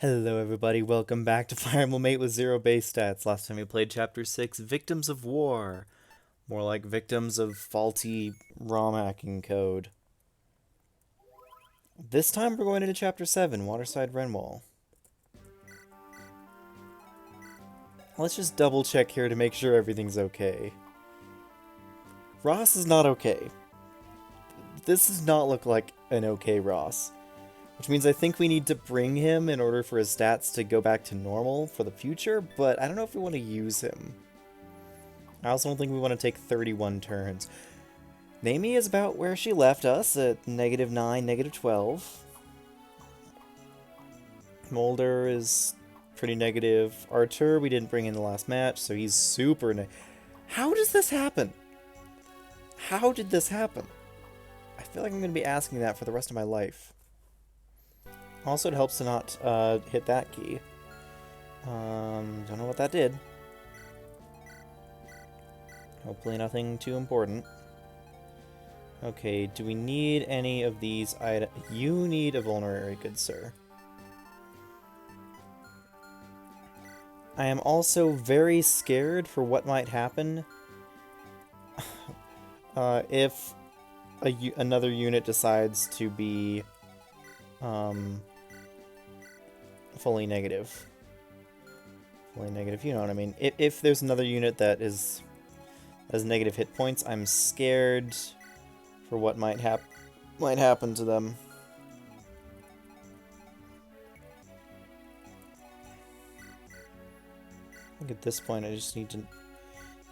Hello everybody, welcome back to Fire Emblem 8 with 0 base stats. Last time we played Chapter 6, Victims of War. More like victims of faulty ROM hacking code. This time we're going into Chapter 7, Waterside Renvall. Let's just double check here to make sure everything's okay. Ross is not okay. This does not look like an okay Ross. Which means I think we need to bring him in order for his stats to go back to normal for the future, but I don't know if we want to use him. I also don't think we want to take 31 turns. Naomi is about where she left us, at -9, -12. Moulder is pretty negative. Artur we didn't bring in the last match, so he's super How does this happen? How did this happen? I feel like I'm going to be asking that for the rest of my life. Also, it helps to not hit that key. Don't know what that did. Hopefully nothing too important. Okay, do we need any of these items? You need a vulnerary, good sir. I am also very scared for what might happen if another unit decides to be fully negative. Fully negative, you know what I mean. If there's another unit that has negative hit points, I'm scared for what might happen to them. I think at this point I just need to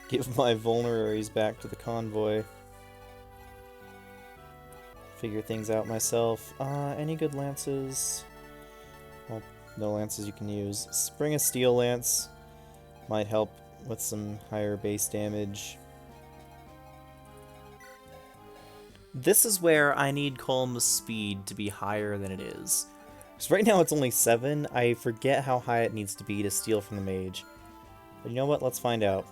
give my vulneraries back to the convoy. Figure things out myself. Any good lances? Well, no lances you can use. Spring a Steel Lance might help with some higher base damage. This is where I need Colm's speed to be higher than it is. So right now it's only 7. I forget how high it needs to be to steal from the mage. But you know what? Let's find out.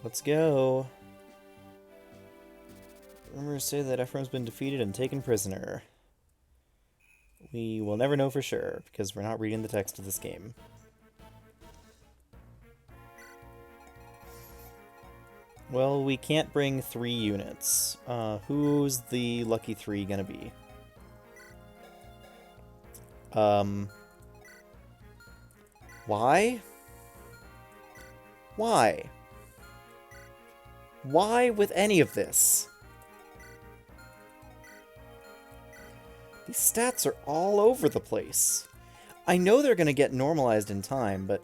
Let's go. Rumors say that Ephraim's been defeated and taken prisoner. We will never know for sure, because we're not reading the text of this game. Well, we can't bring 3 units. Who's the lucky 3 gonna be? Why? Why? Why with any of this? These stats are all over the place. I know they're going to get normalized in time, but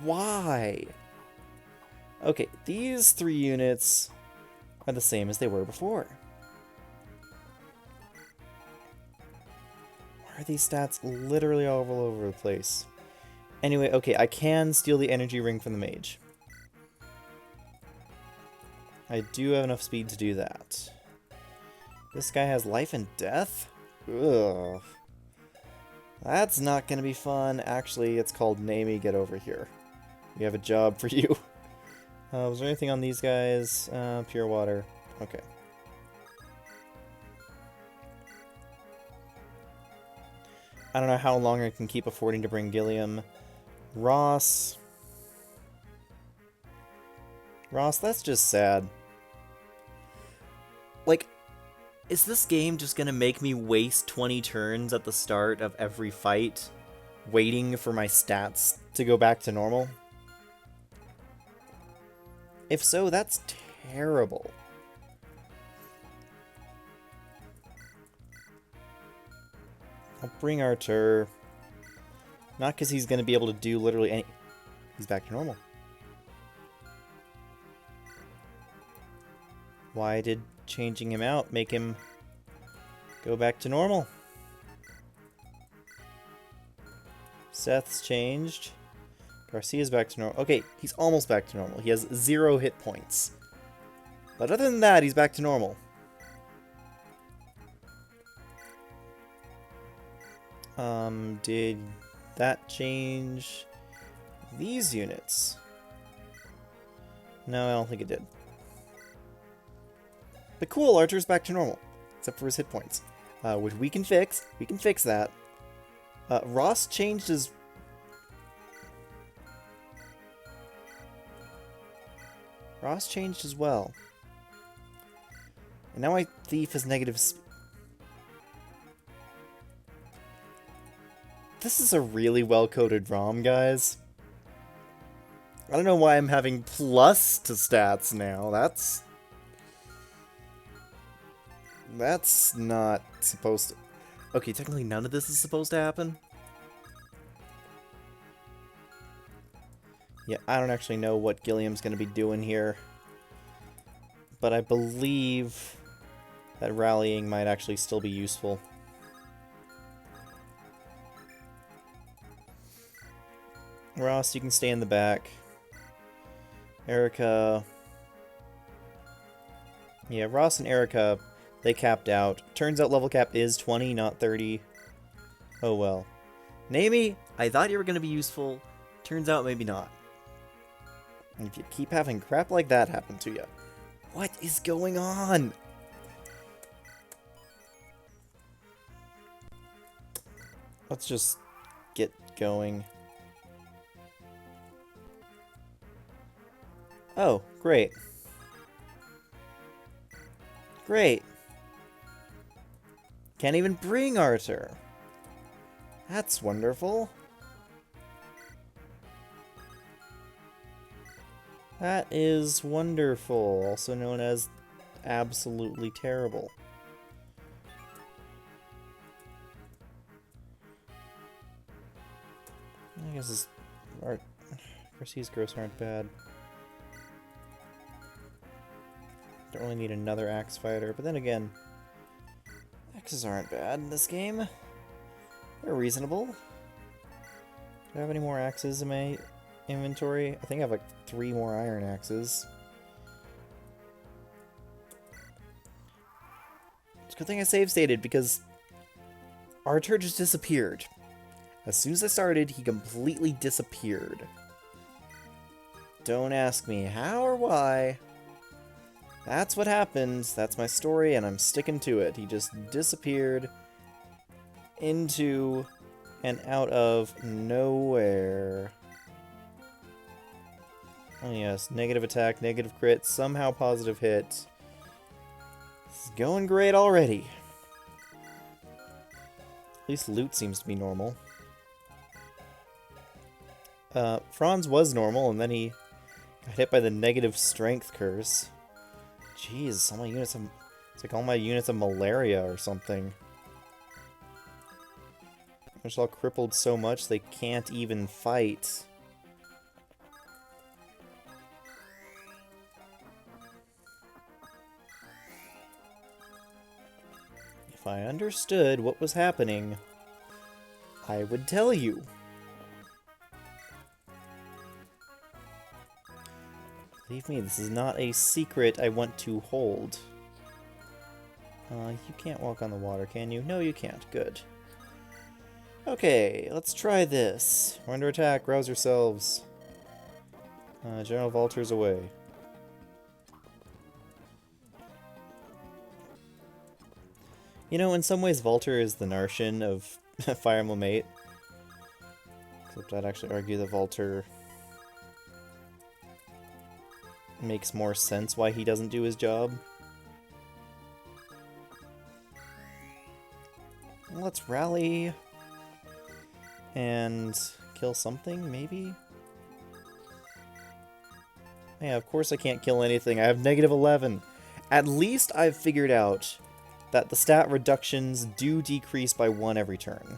why? Okay, these 3 units are the same as they were before. Why are these stats literally all over the place? Anyway, okay, I can steal the energy ring from the mage. I do have enough speed to do that. This guy has life and death? Ugh. That's not gonna be fun. Actually, it's called Naomi, get over here. We have a job for you. Was there anything on these guys? Pure water. Okay. I don't know how long I can keep affording to bring Gilliam. Ross, that's just sad. Like, is this game just gonna make me waste 20 turns at the start of every fight, waiting for my stats to go back to normal? If so, that's terrible. I'll bring Artur. Not because he's gonna be able to do literally any... He's back to normal. Why did changing him out make him go back to normal? Seth's changed. Garcia's back to normal. Okay, he's almost back to normal. He has 0 hit points. But other than that, he's back to normal. Did that change these units? No, I don't think it did. But cool, Archer's back to normal. except for his hit points, which we can fix. We can fix that. Ross changed his... Ross changed as well. And now my thief has negative... This is a really well-coded ROM, guys. I don't know why I'm having plus to stats now. That's not supposed to... Okay, technically none of this is supposed to happen. Yeah, I don't actually know what Gilliam's going to be doing here. But I believe that rallying might actually still be useful. Ross, you can stay in the back. Erica... Yeah, Ross and Erica, they capped out. Turns out level cap is 20, not 30. Oh well. Nami, I thought you were going to be useful. Turns out maybe not. And if you keep having crap like that happen to you, what is going on? Let's just get going. Oh, great. Great. Can't even bring Arthur. That's wonderful. That is wonderful, also known as absolutely terrible. I guess his art, Garcia's gross aren't bad. Don't really need another axe fighter, but then again, axes aren't bad in this game. They're reasonable. Do I have any more axes in my inventory? I think I have like 3 more iron axes. It's a good thing I save stated because Arthur just disappeared. As soon as I started, he completely disappeared. Don't ask me how or why. That's what happened. That's my story, and I'm sticking to it. He just disappeared into and out of nowhere. Oh yes, negative attack, negative crit, somehow positive hit. This is going great already. At least loot seems to be normal. Franz was normal, and then he got hit by the negative strength curse. Jeez, all my units have... It's like all my units have malaria or something. They're just all crippled so much they can't even fight. If I understood what was happening, I would tell you. Believe me, this is not a secret I want to hold. You can't walk on the water, can you? No, you can't. Good. Okay, let's try this. We're under attack. Rouse yourselves. General Valter's away. You know, in some ways, Valter is the Narshan of Fire Emblem 8. Except I'd actually argue that Valter makes more sense why he doesn't do his job. Let's rally and kill something, maybe? Yeah, of course I can't kill anything. I have negative 11. At least I've figured out that the stat reductions do decrease by 1 every turn.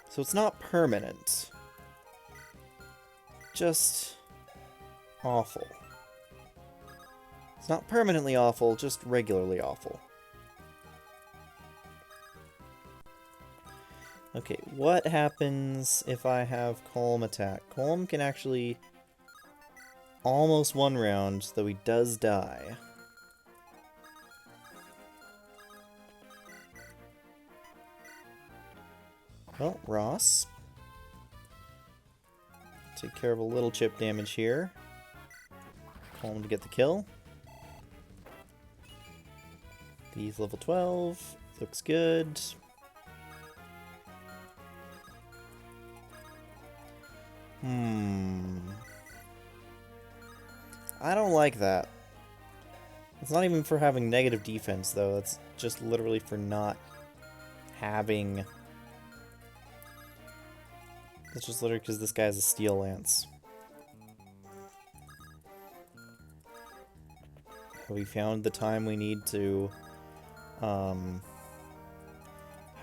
So it's not permanent. Just awful. It's not permanently awful, just regularly awful. Okay, what happens if I have Calm attack? Calm can actually almost 1 round, though he does die. Well, Ross. Take care of a little chip damage here. Calm to get the kill. He's level 12. Looks good. I don't like that. It's not even for having negative defense, though. It's just literally for not having... It's just literally because this guy has a steel lance. Have we found the time we need to, how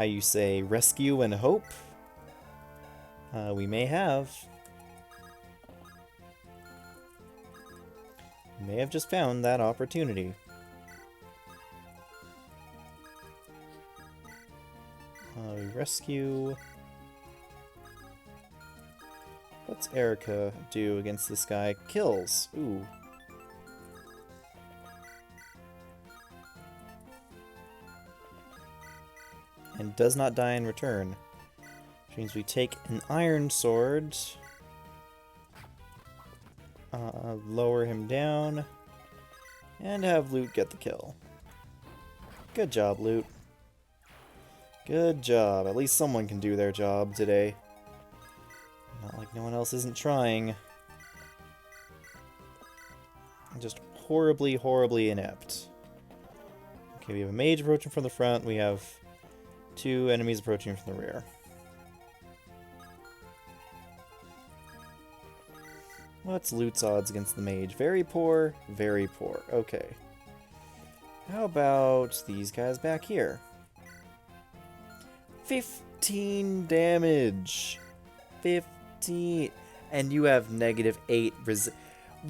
you say, rescue and hope? We may have. We may have just found that opportunity. We rescue... What's Erica do against this guy? Kills. Ooh. And does not die in return. Which means we take an iron sword, lower him down, and have Loot get the kill. Good job, Loot. Good job. At least someone can do their job today. Not like no one else isn't trying. Just horribly, horribly inept. Okay, we have a mage approaching from the front. We have 2 enemies approaching from the rear. What's Loot's odds against the mage? Very poor, very poor. Okay. How about these guys back here? 15 damage. 15. And you have -8 resist.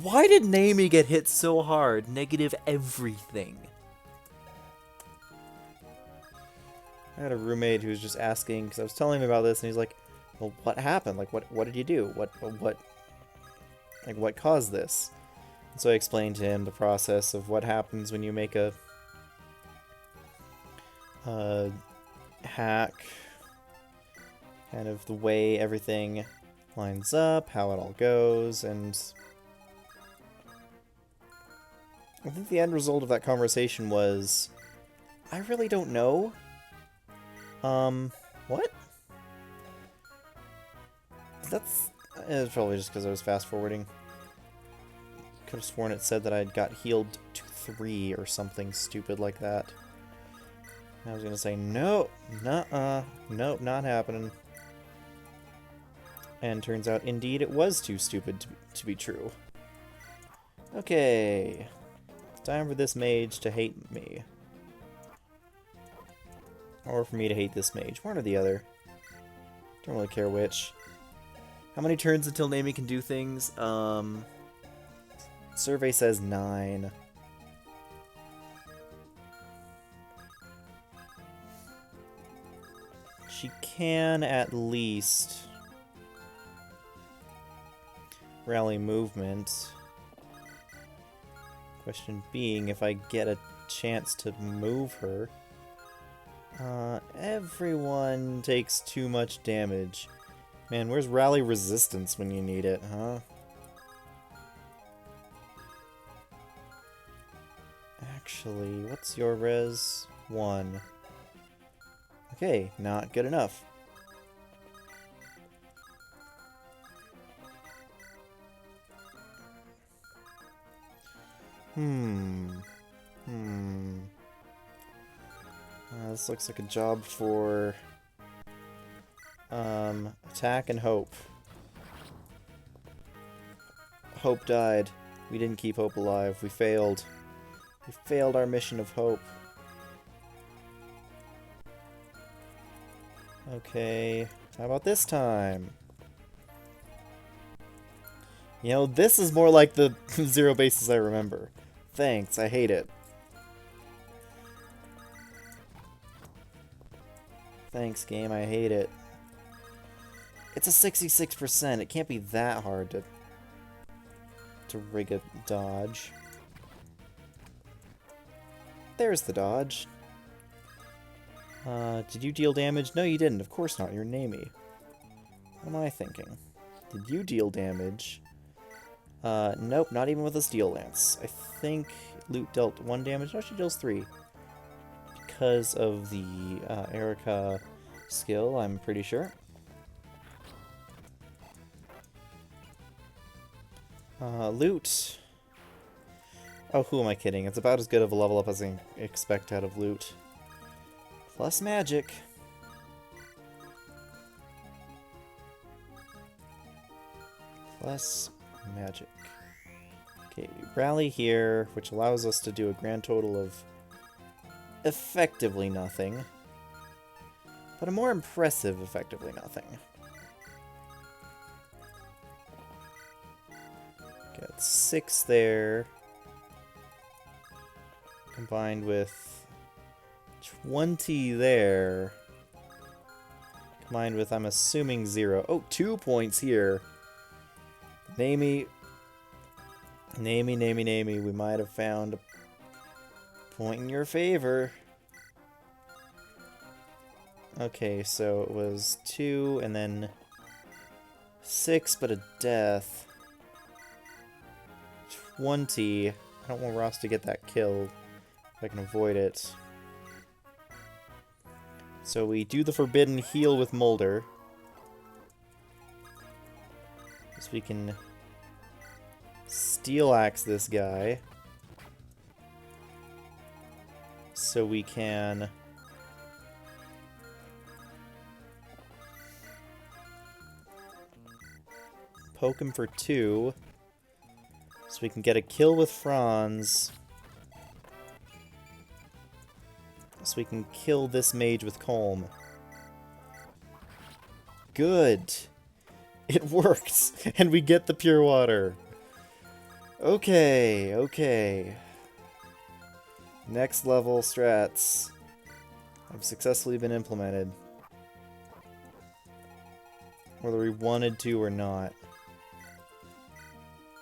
Why did Naomi get hit so hard? Negative everything. I had a roommate who was just asking, because I was telling him about this, and he's like, well, what happened? Like, what did you do? What caused this? And so I explained to him the process of what happens when you make a hack, kind of the way everything lines up, how it all goes, and I think the end result of that conversation was, I really don't know. What? It's probably just because I was fast-forwarding. Could have sworn it said that I'd got healed to 3 or something stupid like that. I was gonna say, no, nuh-uh, nope, not happening. And turns out, indeed, it was too stupid to be true. Okay. It's time for this mage to hate me. Or for me to hate this mage. One or the other. Don't really care which. How many turns until Naomi can do things? Survey says 9. She can at least rally movement. Question being, if I get a chance to move her. Everyone takes too much damage. Man, where's rally resistance when you need it, huh? Actually, what's your res? 1. Okay, not good enough. This looks like a job for attack and hope. Hope died. We didn't keep hope alive. We failed. We failed our mission of hope. Okay, how about this time? You know, this is more like the zero bases I remember. Thanks, I hate it. Thanks, game, I hate it. It's a 66%. It can't be that hard to rig a dodge. There's the dodge. Did you deal damage? No, you didn't. Of course not. You're Naomi. What am I thinking? Did you deal damage? Nope, not even with a steel lance. I think Loot dealt 1 damage. No, she deals 3. because of the Erica skill, I'm pretty sure. Loot. Oh, who am I kidding? It's about as good of a level up as I can expect out of loot. Plus magic. Plus magic. Okay, rally here, which allows us to do a grand total of effectively nothing. But a more impressive effectively nothing. Got 6 there. Combined with 20 there. Combined with, I'm assuming, 0. Oh, 2 points here. Namey. We might have found a point in your favor. Okay, so it was 2 and then 6, but a death. 20. I don't want Ross to get that kill if I can avoid it. So we do the forbidden heal with Moulder. So we can steel axe this guy. So we can poke him for 2. So we can get a kill with Franz. So we can kill this mage with Colm. Good! It worked! And we get the pure water. Okay, okay. Next level strats have successfully been implemented. Whether we wanted to or not.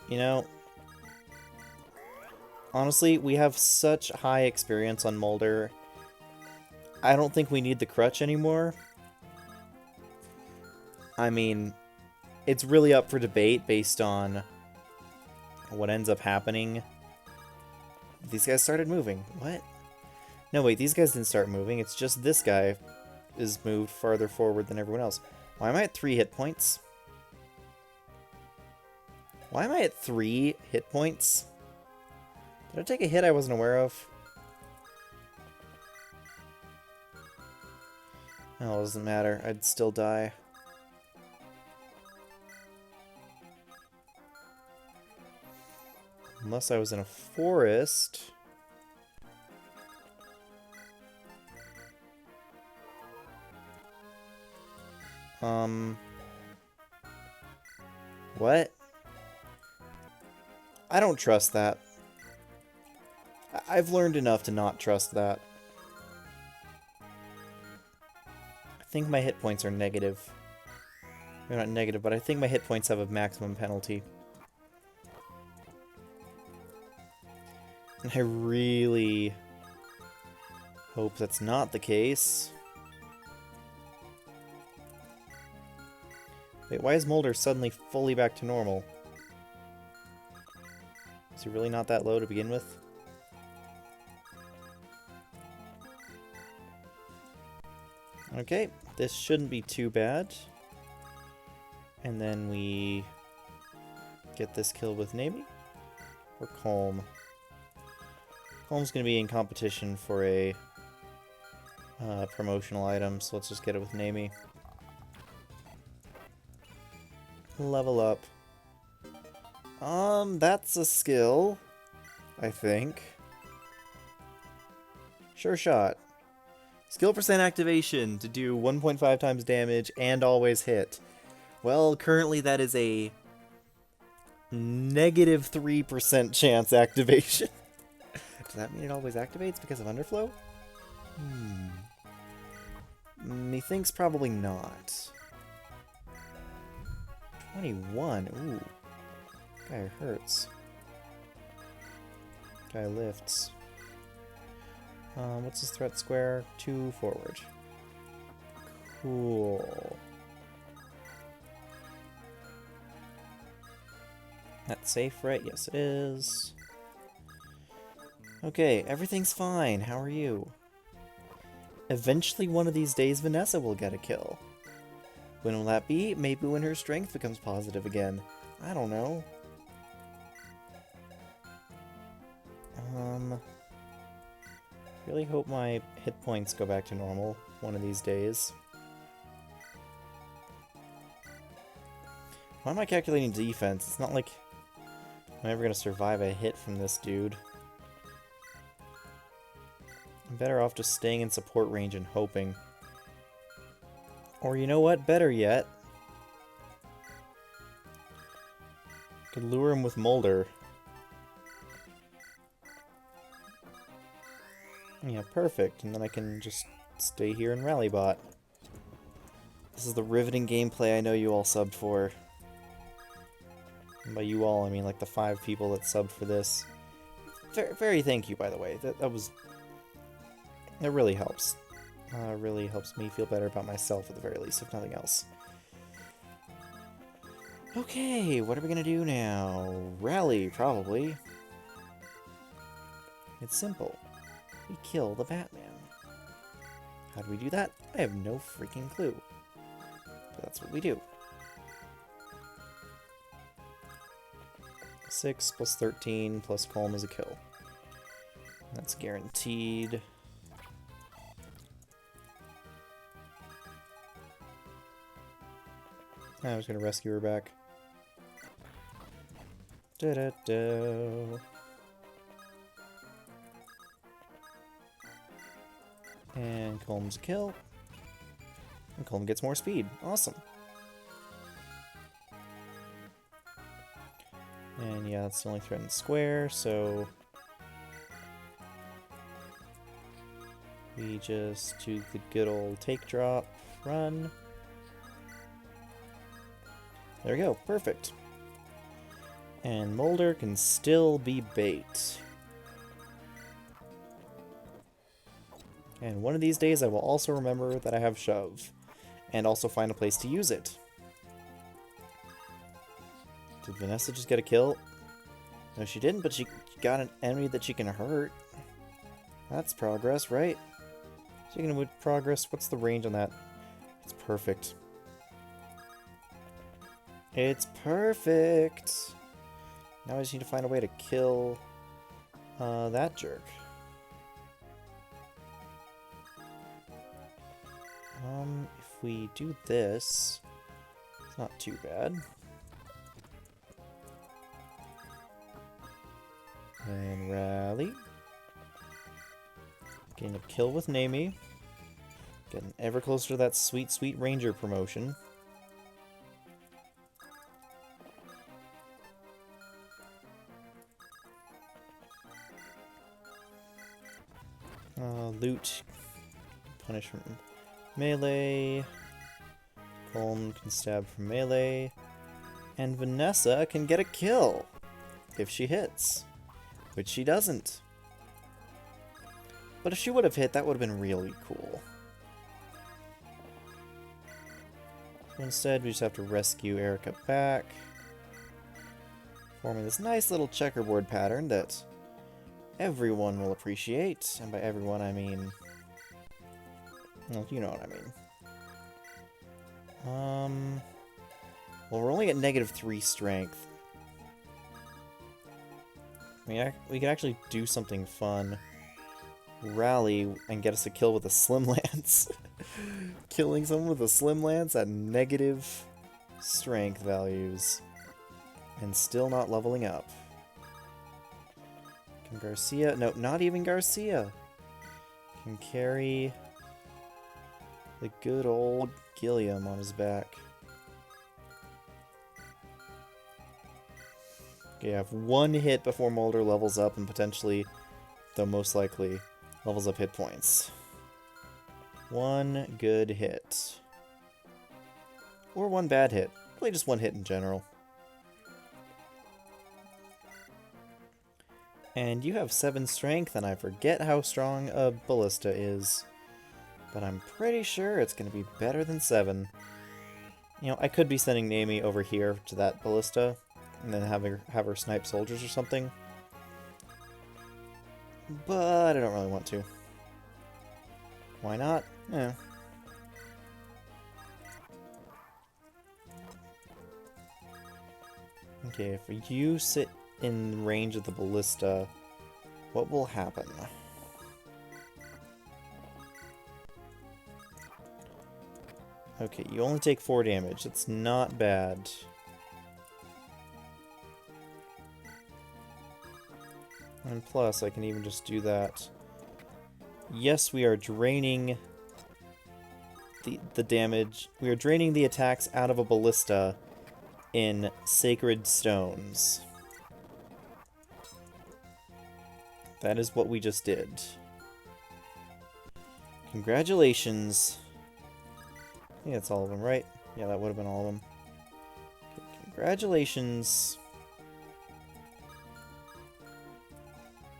You know, honestly, we have such high experience on Moulder. I don't think we need the crutch anymore. I mean, it's really up for debate based on what ends up happening. These guys started moving. What? No, wait, these guys didn't start moving. It's just this guy is moved farther forward than everyone else. Why am I at 3 hit points? Why am I at 3 hit points? Did I take a hit I wasn't aware of? No, it doesn't matter. I'd still die. Unless I was in a forest. What? I don't trust that. I've learned enough to not trust that. I think my hit points are negative. They're not negative, but I think my hit points have a maximum penalty. And I really hope that's not the case. Wait, why is Moulder suddenly fully back to normal? Is he really not that low to begin with? Okay, this shouldn't be too bad. And then we get this kill with Navy or Colm. Colm's going to be in competition for a promotional item, so let's just get it with Nami. Level up. That's a skill, I think. Sure shot. Skill percent activation to do 1.5 times damage and always hit. Well, currently that is a negative 3% chance activation. Does that mean it always activates because of underflow? Methinks probably not. 21. Ooh. Guy hurts. Guy lifts. What's his threat square? 2 forward. Cool. That's safe, right? Yes, it is. Okay, everything's fine. How are you? Eventually, one of these days, Vanessa will get a kill. When will that be? Maybe when her strength becomes positive again. I don't know. Really hope my hit points go back to normal one of these days. Why am I calculating defense? It's not like I'm ever gonna survive a hit from this dude. I'm better off just staying in support range and hoping. Or you know what? Better yet. Could lure him with Moulder. Yeah, perfect. And then I can just stay here and rally bot. This is the riveting gameplay I know you all subbed for. And by you all, I mean like the 5 people that subbed for this. Very thank you, by the way. That really helps. Really helps me feel better about myself at the very least, if nothing else. Okay, what are we gonna do now? Rally, probably. It's simple. We kill the Batman. How do we do that? I have no freaking clue. But that's what we do. 6 plus 13 plus calm is a kill. That's guaranteed. I was gonna rescue her back. Da-da-da. And Colm's a kill. And Colm gets more speed. Awesome. And yeah, that's the only threatened square, so we just do the good old take drop, run. There we go, perfect. And Moulder can still be bait. And one of these days I will also remember that I have Shove, and also find a place to use it. Did Vanessa just get a kill? No, she didn't, but she got an enemy that she can hurt. That's progress, right? Speaking of progress, what's the range on that? It's perfect. It's perfect! Now I just need to find a way to kill that jerk. If we do this, it's not too bad. And rally. Getting a kill with Namie. Getting ever closer to that sweet, sweet Ranger promotion. Loot. Punish from melee. Colm can stab from melee. And Vanessa can get a kill if she hits. Which she doesn't. But if she would have hit, that would have been really cool. Instead, we just have to rescue Erica back. Forming this nice little checkerboard pattern that everyone will appreciate. And by everyone, I mean... well, you know what I mean. Well, we're only at -3 strength. I mean, we could actually do something fun. Rally and get us a kill with a Slim Lance. Killing someone with a Slim Lance at negative strength values. And still not leveling up. Can Garcia... no, not even Garcia. Can carry the good old Gilliam on his back. Okay, I have one hit before Moulder levels up and potentially, though most likely, levels up hit points. One good hit. Or one bad hit. Really just one hit in general. And you have 7 strength, and I forget how strong a ballista is. But I'm pretty sure it's going to be better than 7. You know, I could be sending Namie over here to that ballista, and then have her snipe soldiers or something. But I don't really want to. Why not? Yeah. Okay, if you sit in range of the ballista, what will happen? Okay, you only take 4 damage. That's not bad. And plus, I can even just do that. Yes, we are draining the damage. We are draining the attacks out of a ballista in Sacred Stones. That is what we just did. Congratulations. I think that's all of them, right? Yeah, that would have been all of them. Okay, congratulations.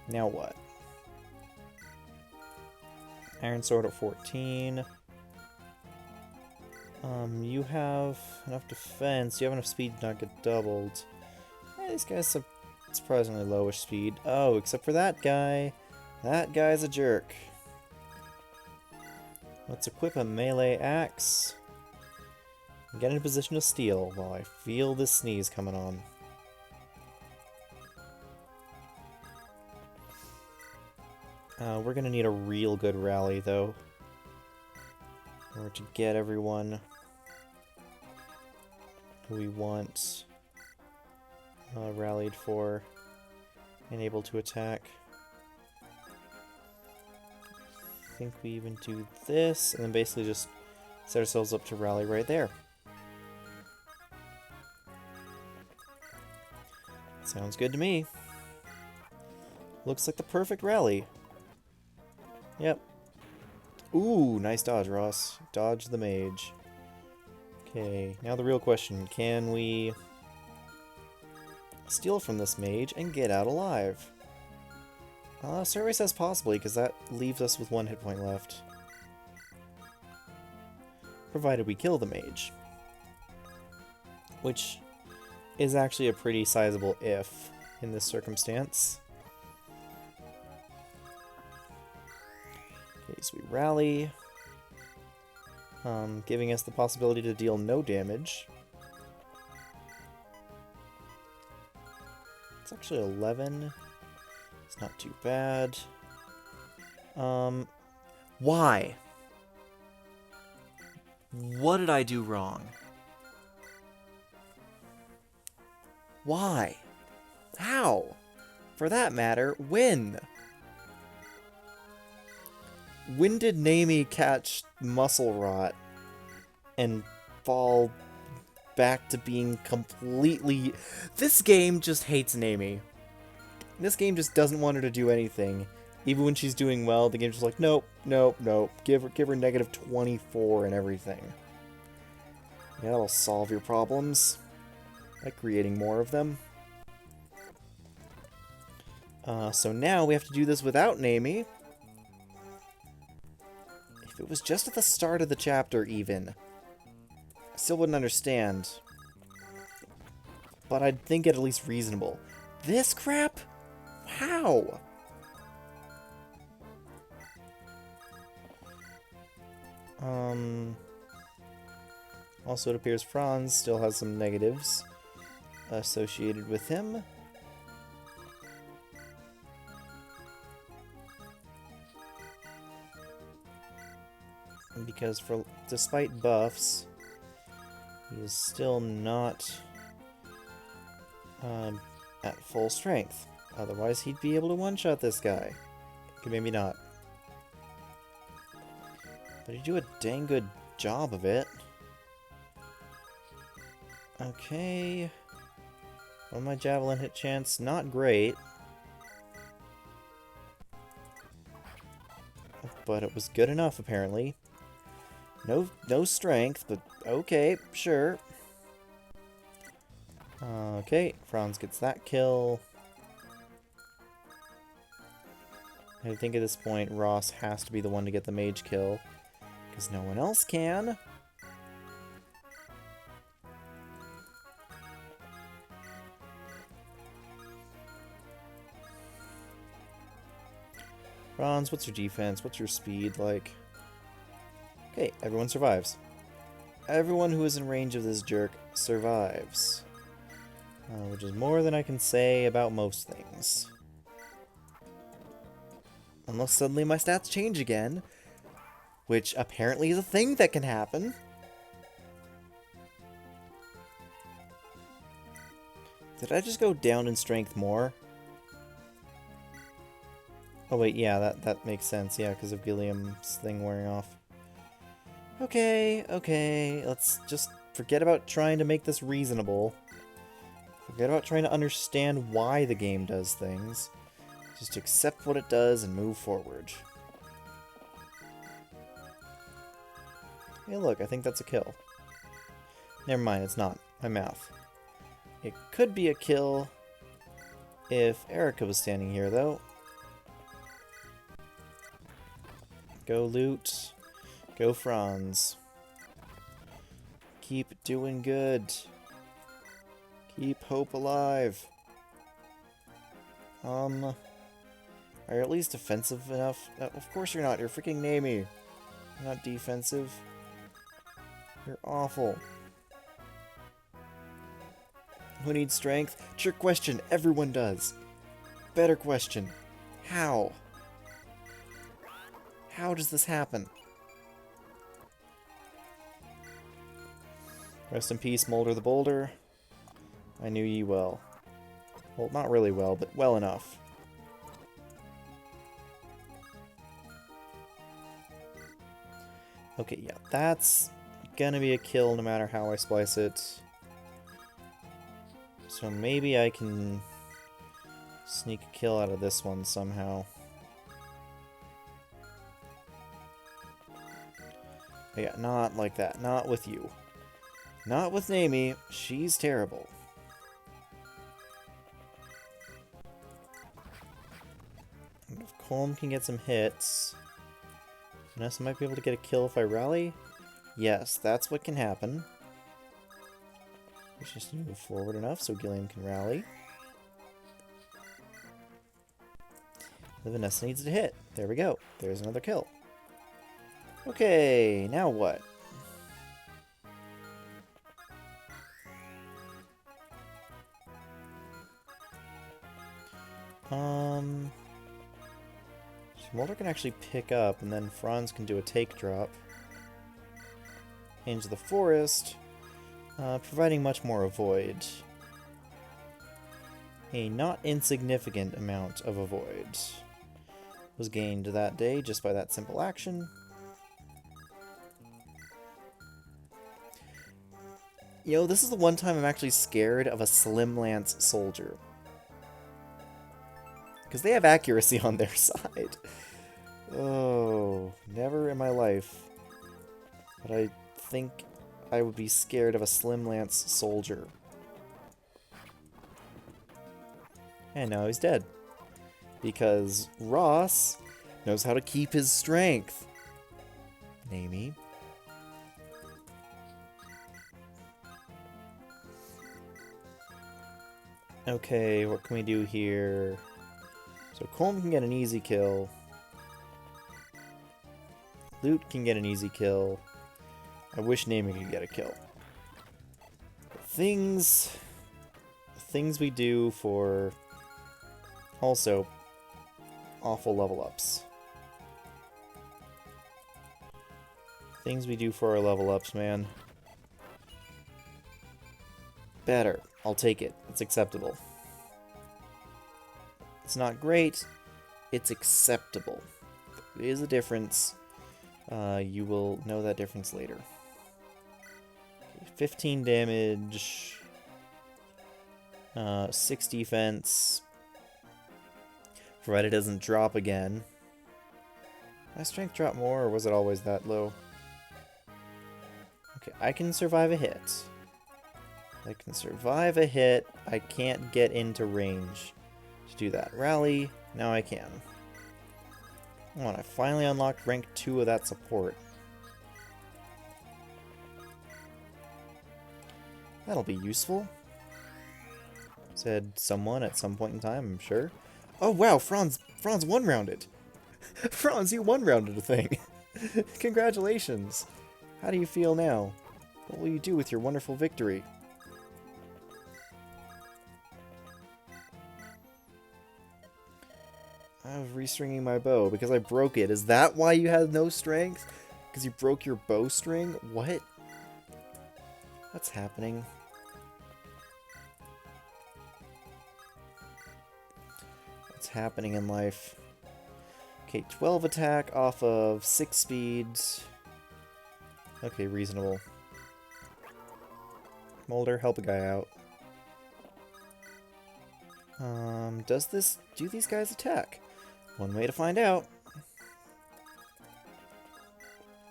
Now what? Iron Sword at 14. You have enough defense. You have enough speed to not get doubled. These guys have surprisingly lowish speed. Oh, except for that guy. That guy's a jerk. Let's equip a melee axe. And get in a position to steal while I feel this sneeze coming on. We're gonna need a real good rally, though, in order to get everyone who we want rallied for and able to attack. I think we even do this, and then basically just set ourselves up to rally right there. Sounds good to me. Looks like the perfect rally. Yep. Ooh, nice dodge, Ross. Dodge the mage. Okay, now the real question. Can we steal from this mage and get out alive? Survey says possibly, because that leaves us with 1 hit point left. Provided we kill the mage. Which is actually a pretty sizable if in this circumstance. Okay, so we rally, giving us the possibility to deal no damage. It's actually 11. It's not too bad. Why? What did I do wrong? Why? How? For that matter, when? When did Nami catch muscle rot and fall back to being completely... This game just hates Nami. This game just doesn't want her to do anything. Even when she's doing well, the game's just like, nope, nope, nope. Give her negative 24 and everything. Yeah, that'll solve your problems. By creating more of them. So now we have to do this without Nami. If it was just at the start of the chapter, even, I still wouldn't understand. But I'd think it at least reasonable. This crap? How? Also, it appears Franz still has some negatives associated with him. Because despite buffs, he is still not at full strength. Otherwise, he'd be able to one-shot this guy. Maybe not. But he'd do a dang good job of it. Okay. Well, my javelin hit chance, not great. But it was good enough, apparently. No strength, but okay, sure. Okay, Franz gets that kill. I think at this point, Ross has to be the one to get the mage kill, because no one else can. Franz, what's your defense? What's your speed like? Okay, everyone survives. Everyone who is in range of this jerk survives. Which is more than I can say about most things. Unless suddenly my stats change again, which apparently is a thing that can happen. Did I just go down in strength more? Oh wait, yeah, that makes sense, yeah, because of Gilliam's thing wearing off. Okay, okay, let's just forget about trying to make this reasonable. Forget about trying to understand why the game does things. Just accept what it does and move forward. Hey look, I think that's a kill. Never mind, it's not. My math. It could be a kill if Erica was standing here, though. Go loot. Go Franz. Keep doing good. Keep hope alive. Are you at least defensive enough? Of course you're not. You're freaking Namie. You're not defensive. You're awful. Who needs strength? Trick question. Everyone does. Better question. How? How does this happen? Rest in peace, Moulder the Boulder. I knew ye well. Well, not really well, but well enough. Okay, yeah, that's gonna be a kill no matter how I splice it. So maybe I can sneak a kill out of this one somehow. But yeah, not like that. Not with you. Not with Namie. She's terrible. And if Colm can get some hits, Vanessa might be able to get a kill if I rally. Yes, that's what can happen. We just need to move forward enough so Gilliam can rally. The Vanessa needs to hit. There we go. There's another kill. Okay, now what? Moulder can actually pick up, and then Franz can do a take drop into the forest, providing much more avoid. A not insignificant amount of avoid was gained that day just by that simple action. Yo, this is the one time I'm actually scared of a Slim Lance soldier. Because they have accuracy on their side. Oh, never in my life. But I think I would be scared of a Slim Lance soldier. And now he's dead. Because Ross knows how to keep his strength. Namie. Okay, what can we do here? So Colm can get an easy kill. Loot can get an easy kill. I wish Namie could get a kill. Things we do for also awful level ups. Things we do for our level ups, man. Better. I'll take it. It's acceptable. It's not great. It's acceptable. There is a difference. You will know that difference later. Okay, 15 damage. 6 defense. Provided it doesn't drop again. Did my strength drop more, or was it always that low? Okay, I can survive a hit. I can survive a hit. I can't get into range to do that. Rally, now I can. Oh, and I finally unlocked rank 2 of that support. That'll be useful. Said someone at some point in time, I'm sure. Oh wow, Franz one-rounded. Franz, you one-rounded a thing. Congratulations! How do you feel now? What will you do with your wonderful victory? I was restringing my bow because I broke it. Is that why you had no strength? Because you broke your bowstring? What? What's happening? What's happening in life? Okay, 12 attack off of 6 speeds. Okay, reasonable. Moulder, help a guy out. Do these guys attack? One way to find out.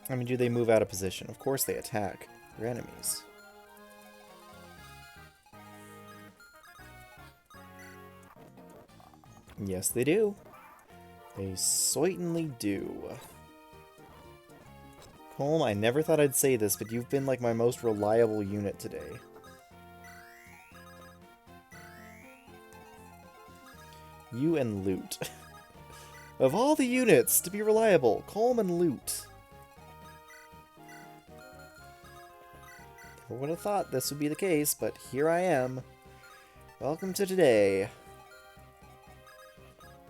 I mean, do they move out of position? Of course they attack their enemies. Yes, they do. They certainly do. Colm, I never thought I'd say this, but you've been like my most reliable unit today. You and Loot. Of all the units to be reliable, Colm and Loot. Never would have thought this would be the case, but here I am. Welcome to today.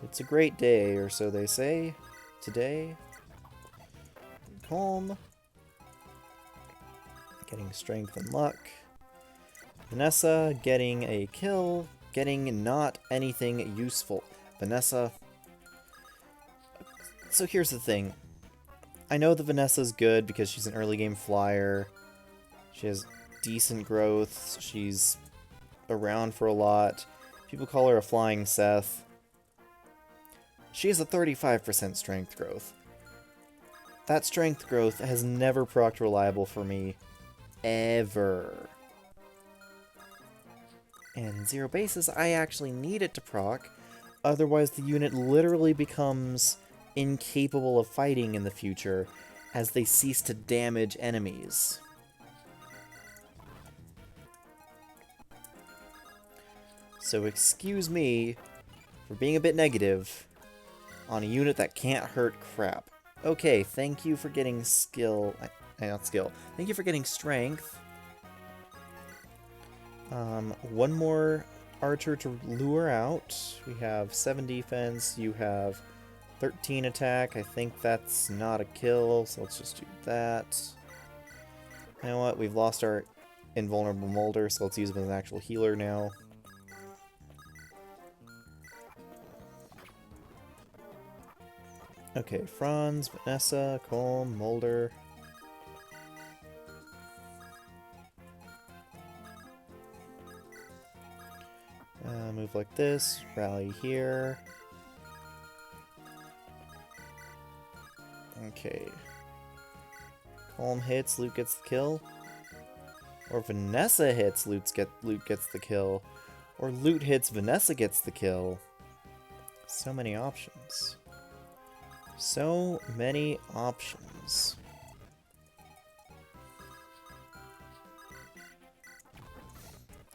It's a great day, or so they say. Today. Colm. Getting strength and luck. Vanessa getting a kill. Getting not anything useful. Vanessa. So here's the thing. I know that Vanessa's good because she's an early game flyer. She has decent growth. She's around for a lot. People call her a flying Seth. She has a 35% strength growth. That strength growth has never procced reliable for me. Ever. And in zero bases, I actually need it to proc. Otherwise, the unit literally becomes incapable of fighting in the future as they cease to damage enemies. So excuse me for being a bit negative on a unit that can't hurt crap. Okay, thank you for getting skill. Not skill. Thank you for getting strength. One more archer to lure out. We have 7 defense. You have 13 attack. I think that's not a kill, so let's just do that. You know what? We've lost our invulnerable Moulder, so let's use him as an actual healer now. Okay, Franz, Vanessa, Colm, Moulder. Move like this, rally here. Okay. Colm hits, Luke gets the kill. Or Vanessa hits, Luke gets the kill. Or Loot hits, Vanessa gets the kill. So many options. So many options.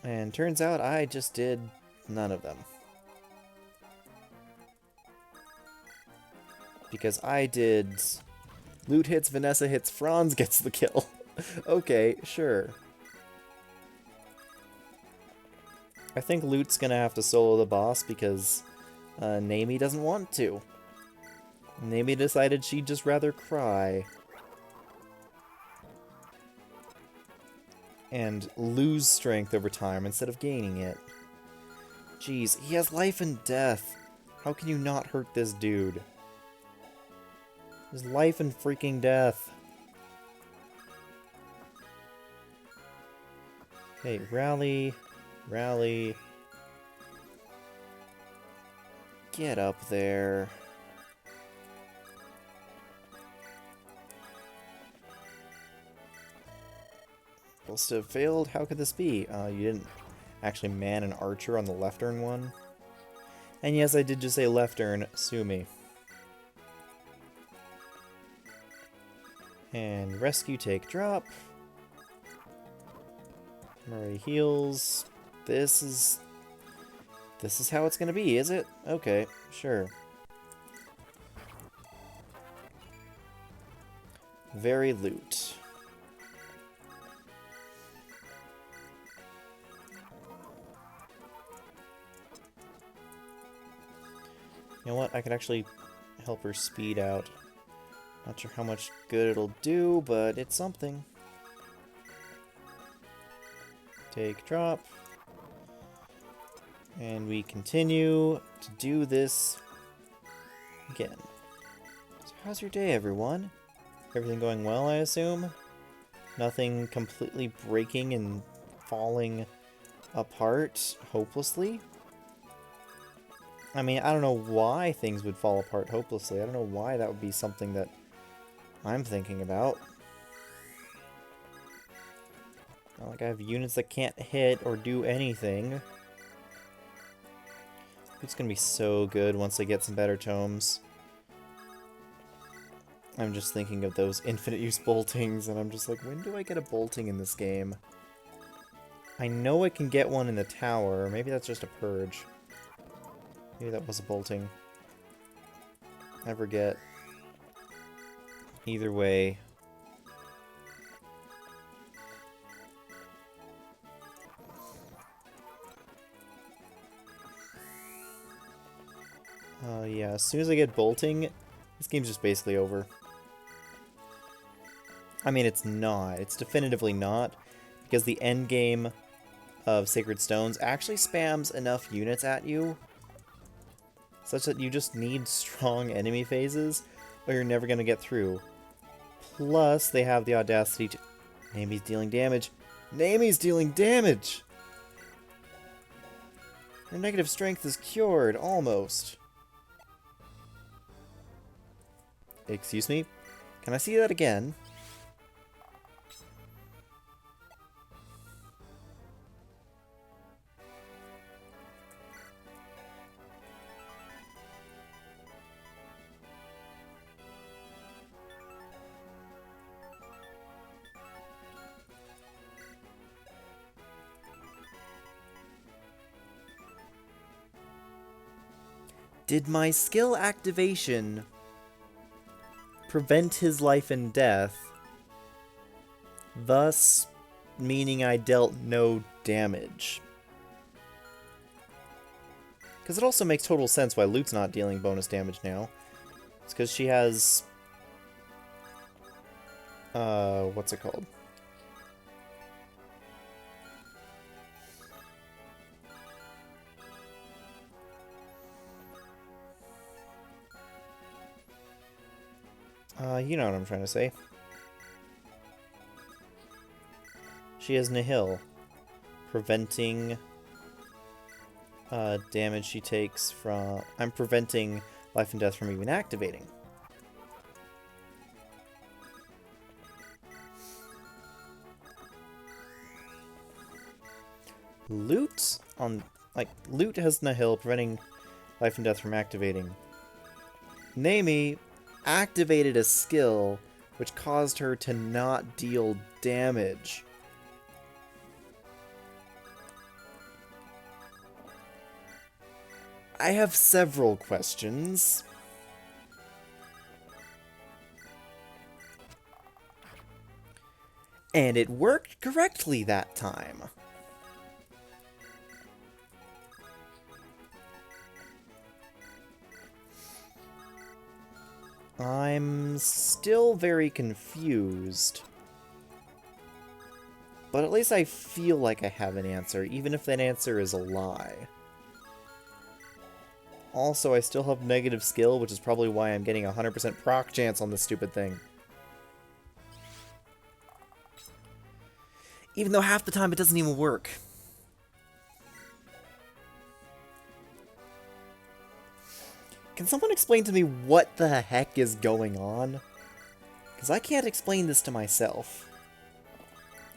And turns out I just did none of them. Because I did Loot hits, Vanessa hits, Franz gets the kill. Okay, sure. I think Loot's gonna have to solo the boss because Naomi doesn't want to. Naomi decided she'd just rather cry. And lose strength over time instead of gaining it. Jeez, he has life and death. How can you not hurt this dude? His life and freaking death. Okay, rally. Rally. Get up there. Supposed to have failed? How could this be? You didn't actually man an archer on the left turn one. And yes, I did just say left turn. Sue me. And rescue, take, drop. Murray heals. This is how it's gonna be, is it? Okay, sure. Very loot. You know what? I could actually help her speed out. Not sure how much good it'll do, but it's something. Take drop. And we continue to do this again. So how's your day, everyone? Everything going well, I assume? Nothing completely breaking and falling apart hopelessly? I mean, I don't know why things would fall apart hopelessly. I don't know why that would be something that I'm thinking about. Not like I have units that can't hit or do anything. It's gonna be so good once I get some better tomes. I'm just thinking of those infinite use boltings, and I'm just like, when do I get a bolting in this game? I know I can get one in the tower. Maybe that's just a purge. Maybe that was a bolting. I forget. Either way. Yeah, as soon as I get bolting, this game's just basically over. I mean, it's not. It's definitively not, because the end game of Sacred Stones actually spams enough units at you such that you just need strong enemy phases, or you're never going to get through. Plus, they have the audacity to... Namie's dealing damage. Namie's dealing damage! Her negative strength is cured, almost. Excuse me? Can I see that again? Did my skill activation prevent his life and death, thus meaning I dealt no damage? Because it also makes total sense why Lute's not dealing bonus damage now. It's because she has... what's it called? You know what I'm trying to say. She has Nihil, preventing damage she takes from... I'm preventing life and death from even activating. Lute on... Like, Lute has Nihil, preventing life and death from activating. Namie activated a skill which caused her to not deal damage. I have several questions. And it worked correctly that time. I'm still very confused. But at least I feel like I have an answer, even if that answer is a lie. Also, I still have negative skill, which is probably why I'm getting a 100% proc chance on this stupid thing. Even though half the time it doesn't even work. Can someone explain to me what the heck is going on? Because I can't explain this to myself.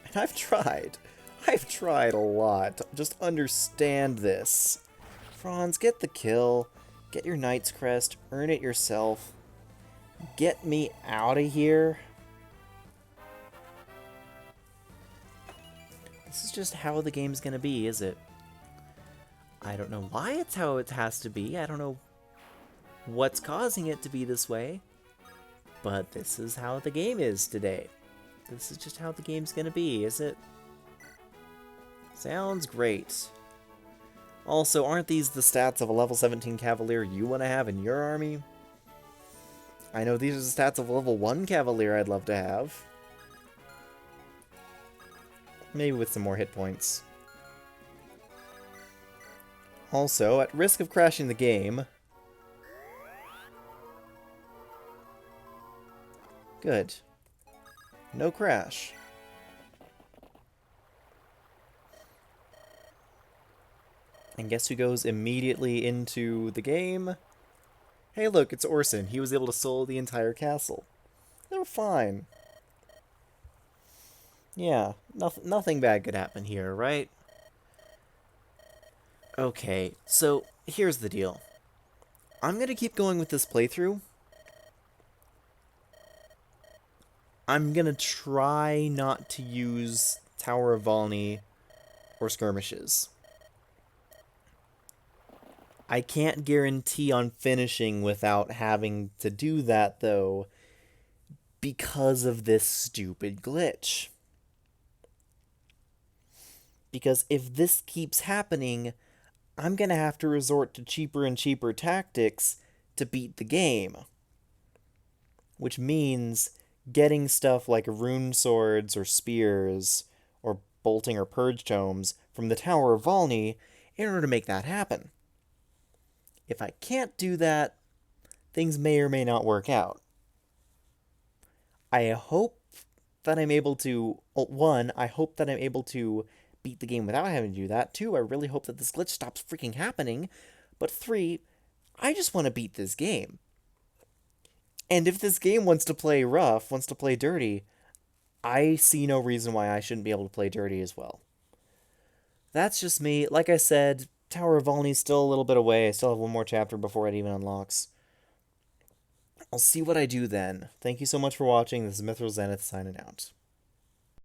And I've tried. I've tried a lot to just understand this. Franz, get the kill. Get your Knight's Crest. Earn it yourself. Get me out of here. This is just how the game's gonna be, is it? I don't know why it's how it has to be. I don't know what's causing it to be this way. But this is how the game is today. This is just how the game's gonna be, is it? Sounds great. Also, aren't these the stats of a level 17 Cavalier you want to have in your army? I know these are the stats of a level 1 Cavalier I'd love to have. Maybe with some more hit points. Also, at risk of crashing the game... Good. No crash. And guess who goes immediately into the game? Hey look, it's Orson. He was able to solo the entire castle. They're fine. Yeah, nothing bad could happen here, right? Okay, so here's the deal. I'm gonna keep going with this playthrough. I'm gonna try not to use Tower of Volney or skirmishes. I can't guarantee on finishing without having to do that, though, because of this stupid glitch. Because if this keeps happening, I'm gonna have to resort to cheaper and cheaper tactics to beat the game. Which means getting stuff like rune swords or spears, or bolting or purge tomes from the Tower of Volney in order to make that happen. If I can't do that, things may or may not work out. I hope that I'm able to... One, I hope that I'm able to beat the game without having to do that. Two, I really hope that this glitch stops freaking happening. But three, I just want to beat this game. And if this game wants to play rough, wants to play dirty, I see no reason why I shouldn't be able to play dirty as well. That's just me. Like I said, Tower of Volney's still a little bit away. I still have one more chapter before it even unlocks. I'll see what I do then. Thank you so much for watching. This is Mithril Zenith signing out.